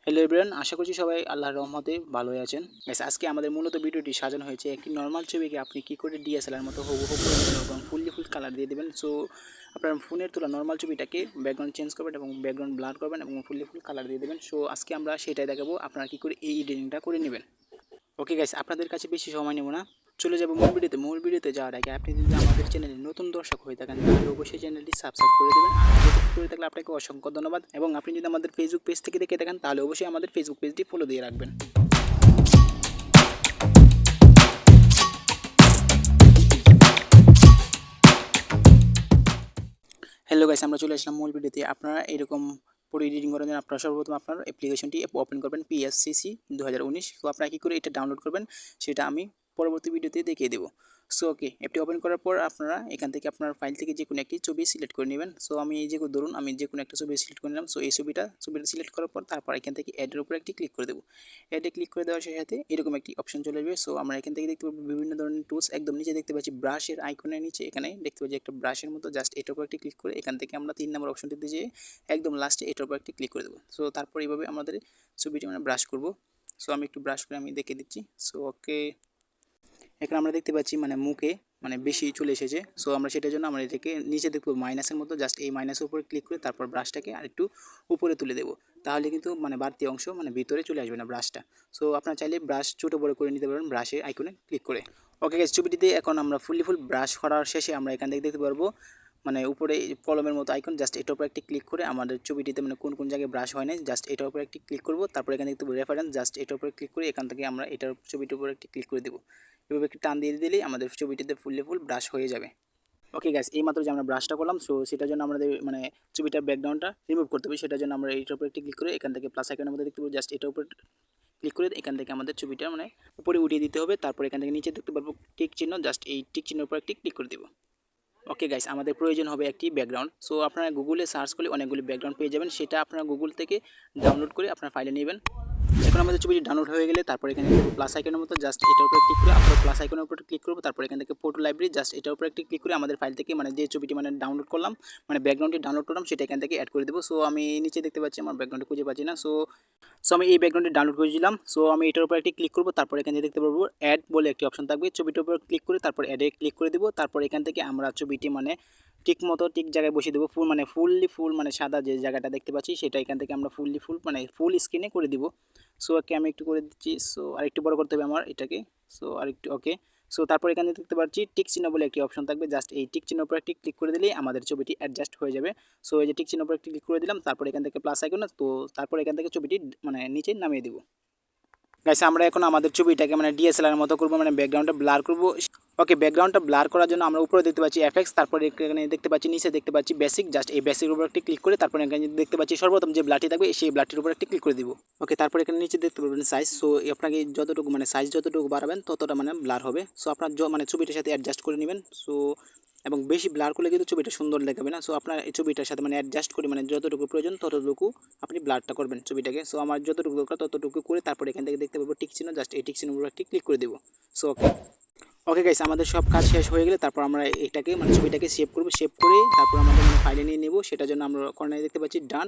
Hello everyone, আশা করছি সবাই আল্লাহর রহমতে ভালোই আছেন। গাইস, আজকে আমাদের মূলত ভিডিওটি সাজানো হয়েছে একটি নর্মাল ছবিকে আপনি কী করে ডিএসএলআর মতো হুবহু করে নেবেন এবং ফুল কালার দিয়ে দেবেন। সো আপনার ফোনের তোলা নর্মাল ছবিটাকে ব্যাকগ্রাউন্ড চেঞ্জ করবেন এবং ব্যাকগ্রাউন্ড ব্লার করবেন এবং ফুল কালার দিয়ে দেবেন। সো আজকে আমরা সেটাই দেখাবো আপনারা কী করে এই এডিটিংটা করে নেবেন। ওকে গাইস, আপনাদের কাছে বেশি সময় নেব না, চলে যাবো মূল ভিডিওতে যাওয়ার আগে আপনি যদি আমাদের চ্যানেলে নতুন দর্শক হয়ে থাকেন তাহলে অবশ্যই চ্যানেলটি সাবস্ক্রাইব করে দেবেন। আর করে থাকলে আপনাকে অসংখ্য ধন্যবাদ। এবং আপনি যদি আমাদের ফেসবুক পেজ থেকে দেখে থাকেন তাহলে অবশ্যই আমাদের ফেসবুক পেজটি ফলো দিয়ে রাখবেন। হ্যালো গাইস, আমরা চলে আসলাম মূল ভিডিওতে। আপনারা এরকম পুরো এডিটিং করার জন্য আপনারা সর্বপ্রথম আপনার অ্যাপ্লিকেশনটি ওপেন করবেন Pscc 2019। তো আপনারা কী করে এটা ডাউনলোড করবেন সেটা আমি পরবর্তী ভিডিওতে দেখিয়ে দেবো। সো ওকে, অ্যাপটি ওপেন করার পর আপনারা এখান থেকে আপনার ফাইল থেকে যে কোনো একটি ছবি সিলেক্ট করে নেবেন। সো আমি এই যে ধরুন আমি যে কোনো একটা ছবি সিলেক্ট করে নিলাম। সো এই ছবিটা সিলেক্ট করার পর তারপর এখান থেকে অ্যাডের উপর একটি ক্লিক করে দেবো। অ্যাডে ক্লিক করে দেওয়ার সাথে এরকম একটি অপশন চলে আসবে। সো আমরা এখান থেকে দেখতে পাবো বিভিন্ন ধরনের টুলস। একদম নিচে দেখতে পাচ্ছি ব্রাশের আইকনের নিচে এখানে দেখতে পাচ্ছি একটা ব্রাশের মতো, জাস্ট এটার উপর একটি ক্লিক করে এখান থেকে আমরা 3 নম্বর অপশনটিতে যেয়ে একদম লাস্টে এটার উপর একটি ক্লিক করে দেবো। সো তারপর এইভাবে আমাদের ছবিটি ব্রাশ করব। সো আমি একটু ব্রাশ করে আমি দেখিয়ে দিচ্ছি। সো ওকে, এখানে আমরা দেখতে পাচ্ছি মুখে বেশি চলে এসেছে। সো আমরা সেটার জন্য আমরা এটাকে নিচে দেখব মাইনাসের মতো, জাস্ট এই মাইনাসের উপরে ক্লিক করে তারপর ব্রাশটাকে আরেকটু উপরে তুলে দেবো। তাহলে কিন্তু বাড়তি অংশ ভিতরে চলে আসবে না ব্রাশটা। সো আপনারা চাইলে ব্রাশ ছোটো বড়ো করে নিতে পারবেন ব্রাশের আইকনে ক্লিক করে। ওকে গাইস, ছবিটিতে এখন আমরা ফুল ব্রাশ করার শেষে আমরা এখান থেকে দেখতে পারবো উপরে কলমের মতো আইকন, জাস্ট এটার উপর একটি ক্লিক করে আমাদের ছবিটিতে কোন জায়গায় ব্রাশ হয় না জাস্ট এটার উপর একটি ক্লিক করব। তারপর এখানে দেখতে পাবো রেফারেন্স, জাস্ট এটার উপরে ক্লিক করে এখান থেকে আমরা এটার ছবিটির উপর একটি ক্লিক করে দেবো। এভাবে একটি টান দিয়ে দিলেই আমাদের ছবিটিতে ফুল ব্রাশ হয়ে যাবে। ওকে গাইস, এই মাত্র যে আমরা ব্রাশটা করলাম, সো সেটার জন্য আমাদের ছবিটার ব্যাকগ্রাউন্ডটা রিমুভ করতে হবে। সেটার জন্য আমরা এইটার উপর একটি ক্লিক করে এখান থেকে প্লাস আইকনের মধ্যে দেখতে পাবো, জাস্ট এটার উপর ক্লিক করে এখান থেকে আমাদের ছবিটা উপরে উঠিয়ে দিতে হবে। তারপর এখান থেকে নিচে দেখতে পারবো টিক চিহ্ন, জাস্ট এই টিক চিহ্নের উপর একটি ক্লিক করে দেবো। ওকে গাইস, আমাদের প্রয়োজন হবে একটি ব্যাকগ্রাউন্ড। সো আপনারা গুগলে সার্চ করলে অনেকগুলি ব্যাকগ্রাউন্ড পেয়ে যাবেন, সেটা আপনারা গুগল থেকে ডাউনলোড করে আপনার ফাইলে নেবেন। এখন আমাদের ছবিটি ডাউনলোড হয়ে গেলে তারপর এখানে প্লাস আইকনের মতো, জাস্ট এটার উপরে ক্লিক করে আপনার প্লাস আইকনের উপর ক্লিক করবো। তারপর এখান থেকে ফটো লাইব্রেরি, জাস্ট এটার উপরে একটি ক্লিক করে আমাদের ফাইল থেকে যে ছবিটি ডাউনলোড করলাম ব্যাকগ্রাউন্ডটি ডাউনলোড করলাম সেটা এখান থেকে অ্যাড করে দেবো। সো আমি নিচে দেখতে পাচ্ছি আমার ব্যাকগ্রাউন্ডে খুঁজে পাচ্ছি না। সো আমি এই ব্যাকগ্রাউন্ডটি ডাউনলোড করে দিলাম। সো আমি এটার উপর একটি ক্লিক করবো। তারপর এখানে দেখতে পারবো অ্যাড বলে একটি অপশন থাকবে, ছবিটার উপর ক্লিক করে তারপর অ্যাডে ক্লিক করে দেবো। তারপর এখান থেকে আমরা ছবিটি ঠিক জায়গায় বসিয়ে দেবো। ফুল সাদা যে জায়গাটা দেখতে পাচ্ছি সেটা এখান থেকে আমরা ফুল স্ক্রিনে করে দিব। সো ওকে, আমি একটু করে দিচ্ছি। সো আরেকটু বড় করতে হবে আমার এটাকে। সো আরেকটু ওকে। সো তারপর এখানে দেখতে পাচ্ছি টিক চিহ্ন বলে একটি অপশন থাকবে, জাস্ট এই টিক চিহ্নের উপর একটি ক্লিক করে দিলেই আমাদের ছবিটি অ্যাডজাস্ট হয়ে যাবে। সো এই যে টিক চিহ্নের উপর একটি ক্লিক করে দিলাম, তারপর এখান থেকে প্লাস আইকন, তো তারপর এখান থেকে ছবিটি নিচে নামিয়ে দিব। গাইস, আমরা এখন আমাদের ছবিটাকে ডিএসএলআর মতো করবো, ব্যাকগ্রাউন্ডটা ব্লার করবো। ওকে, ব্যাকগ্রাউন্ডটা ব্লার করার জন্য আমরা উপরে দেখতে পাচ্ছি এফএক্স, তারপরে এখানে দেখতে পাচ্ছি নিচে দেখতে পাচ্ছি বেসিক, জাস্ট এই বেসিকের উপর একটি ক্লিক করে তারপরে এখানে দেখতে পাচ্ছি সর্বপ্রথম যে ব্লাডটি থাকবে সেই ব্লাডটির উপর একটি ক্লিক করে দিব। ওকে, তারপর এখানে নিচে দেখতে পাবেন সাইজ। সো আপনাকে যতটুকু সাইজ যতটুকু বাড়াবেন ততটা ব্লার হবে। সো আপনার ছবিটার সাথে অ্যাডজাস্ট করে নেবেন। সো এবং বেশি ব্লার করলে কিন্তু ছবিটা সুন্দর দেখাবে না। সো আপনার এই ছবিটার সাথে অ্যাডজাস্ট করে যতটুকু প্রয়োজন ততটুকু আপনি ব্লারটা করবেন ছবিটাকে। সো আমার যতটুকু দরকার ততটুকু করে তারপর এখান থেকে দেখতে পাবো টিক চিহ্ন, জাস্ট এই টিক চিহ্নের উপর একটি ক্লিক করে দেবো। সো ওকে, ওকে গাইস, আমাদের সব কাজ শেষ হয়ে গেলে তারপর আমরা এটাকে ছবিটাকে সেভ করব। সেভ করে তারপর আমাদের ফাইলে নিয়ে নেব। সেটার জন্য আমরা কর্নারে দেখতে পাচ্ছি ডান।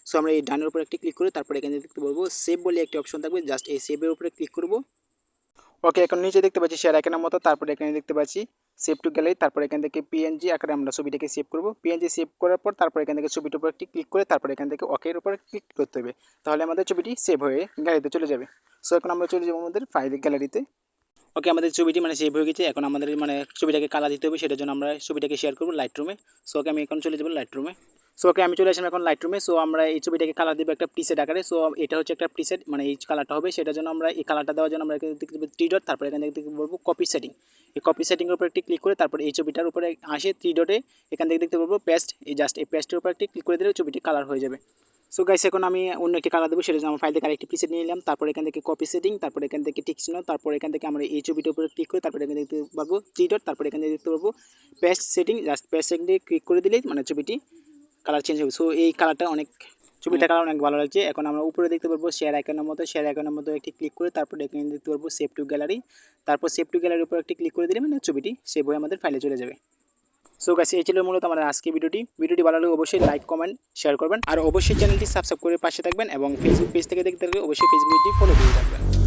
সো আমরা এই ডানের উপর একটি ক্লিক করে তারপর এখানে দেখতে পাবো সেভ বলে একটি অপশন থাকবে, জাস্ট এই সেভের উপরে ক্লিক করব। ওকে, এখন নিচে দেখতে পাচ্ছি শেয়ার আইকনের মতো, তারপরে এখানে দেখতে পাচ্ছি সেভ টু গ্যালারি, তারপর এখান থেকে পিএনজি আকারে আমরা ছবিটাকে সেভ করব। পিএনজি সেভ করার পর তারপর এখান থেকে ছবিটার উপর একটি ক্লিক করে তারপর এখান থেকে ওকের উপর ক্লিক করতে হবে। তাহলে আমাদের ছবিটি সেভ হয়ে গ্যালারিতে চলে যাবে। সো এখন আমরা চলে যাবো আমাদের ফাইল গ্যালারিতে। ওকে, আমাদের ছবিটি সেভ হয়ে গেছে। এখন আমাদের ছবিটাকে কালার দিতে হবে, সেটার জন্য আমরা ছবিটাকে শেয়ার করবো লাইট রুমে। সো ওকে, আমি এখন চলে যাবো লাইট রুমে। সো ওকে, আমি চলে আসলাম এখন লাইট রুমে। সো আমরা এই ছবিটাকে কালার দেবো একটা প্রিসেট আকারে। সো এটা হচ্ছে একটা প্রিসেট, এই কালারটা হবে। সেটার জন্য আমরা এই কালারটা দেওয়ার জন্য আমরা এখানে দেখতে পাবো 3 ডট, তারপর এখানে দেখতে বলবো কপি সেটিং। এই কপি সেটিংয়ের উপর একটি ক্লিক করে তারপর এই ছবিটার উপরে আসে 3 ডটে এখান থেকে দেখতে পাবো পেস্ট, এই জাস্ট এই পেস্টের উপর একটি ক্লিক করে দিলে ছবিটি কালার হয়ে যাবে। সো গাইস, এখন আমি অন্য একটি কালার দেবো, সেটা আমার ফাইল থেকে আরেকটি প্রিসেট নিয়ে নিলাম। তারপর এখান থেকে কপি সেটিং, তারপর এখান থেকে টিক চিহ্ন, তারপর এখান থেকে আমরা এই ছবিটার উপরে ক্লিক করে তারপর এখানে দেখতে পারবো 3 ডট, তারপর এখানে দেখতে পারবো পেস্ট সেটিং, জাস্ট পেস্ট সেটিংয়ে ক্লিক করে দিলেই ছবিটি কালার চেঞ্জ হবে। সো এই কালারটা ছবিটা কালার অনেক ভালো লাগছে। এখন আমরা উপরে দেখতে পারবো শেয়ার আইকনের মতো একটি ক্লিক করে তারপর এখানে দেখতে পারবো সেভ টু গ্যালারি, তারপর সেভ টু গ্যালারির উপর একটি ক্লিক করে দিলে ছবিটি সেভ হয়ে আমাদের ফাইলে চলে যাবে। সো গাইস এই ছিল মূলত আমাদের আজকে ভিডিওটি ভালো লাগলে অবশ্যই লাইক কমেন্ট শেয়ার করবেন আর অবশ্যই চ্যানেলটি সাবস্ক্রাইব করে পাশে থাকবেন এবং ফেসবুক পেজ থেকে দেখতে থাকলে অবশ্যই ফেসবুক পেজটি ফলো দিয়ে রাখবেন।